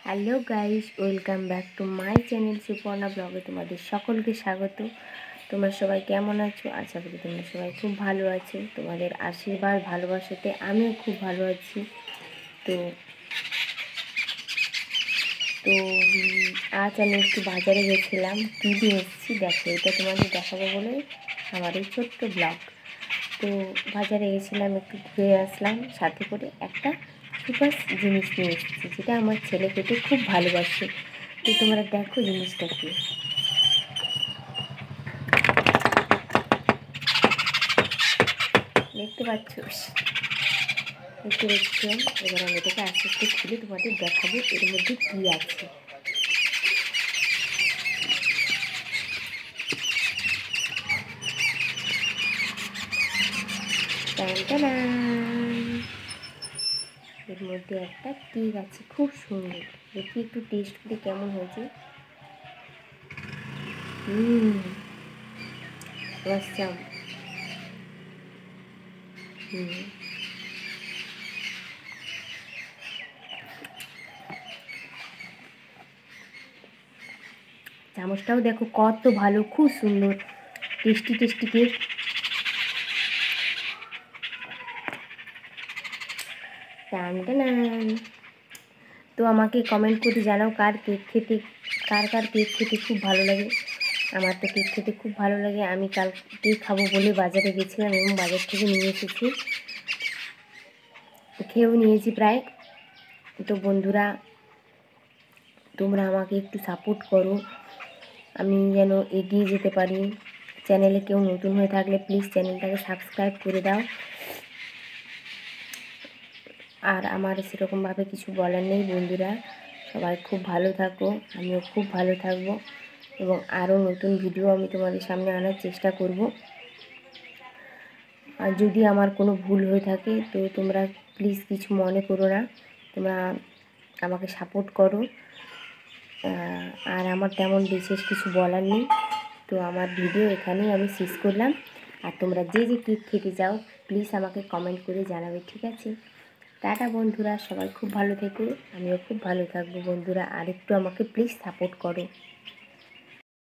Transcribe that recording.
Hello guys, welcome back to my channel Suparna ব্লগে তোমাদের সকলকে স্বাগত। তোমরা সবাই কেমন আছো? আশা করি তোমরা সবাই খুব ভালো আছো। তোমাদের আশীর্বাদ ভালোবাসাতে আমিও খুব ভালো আছি। তো তো আজ আমি একটু বাজারে গেছিলাম, কী দিয়ে এসেছি দেখো, এটা তোমাদের দেখাবো বলে আমার এই ছোট্ট ব্লগ। তো বাজারে গেছিলাম, একটু ঘুরে আসলাম, সাথে করে একটা সুপার জিনিস নিয়ে এসেছি যেটা আমার ছেলে খেতে খুব ভালোবাসে। তো তোমরা দেখো জিনিসটা কি, দেখতে পাচ্ছ? এবার আমি এটাকে আস্তে আস্তে খুলে তোমাদের দেখাবো এর মধ্যে কী আছে। এর মধ্যে একটা কেক আছে, খুব সুন্দর। দেখি একটু টেস্ট করে কেমন হয়েছে। অসাম। চামচটাও দেখো কত ভালো, খুব সুন্দর টেস্টি টেস্টি কেক। তো আমাকে কমেন্ট করে জানাও কার কেক খেতে খুব ভালো লাগে। আমার তো কেক খেতে খুব ভালো লাগে। আমি কাল কেক খাবো বলে বাজারে গেছিলাম এবং বাজার থেকে নিয়ে এসেছি, খেয়েও নিয়েছি প্রায়। তো বন্ধুরা, তোমরা আমাকে একটু সাপোর্ট করো, আমি যেন এগিয়ে যেতে পারি। চ্যানেলে কেউ নতুন হয়ে থাকলে প্লিজ চ্যানেলটাকে সাবস্ক্রাইব করে দাও। আর আমার সেরকমভাবে কিছু বলার নেই বন্ধুরা, সবাই খুব ভালো থাকো, আমিও খুব ভালো থাকবো এবং আরও নতুন ভিডিও আমি তোমাদের সামনে আনার চেষ্টা করব। আর যদি আমার কোনো ভুল হয়ে থাকে তো তোমরা প্লিজ কিছু মনে করো না, তোমরা আমাকে সাপোর্ট করো। আর আমার তেমন বিশেষ কিছু বলার নেই। তো আমার ভিডিও এখানেই আমি শেষ করলাম। আর তোমরা যে যে কেক খেতে চাও প্লিজ আমাকে কমেন্ট করে জানাবে, ঠিক আছে? টাটা বন্ধুরা, সবাই খুব ভালো থেকো, আমিও খুব ভালো থাকবো বন্ধুরা। আর একটু আমাকে প্লিজ সাপোর্ট করো।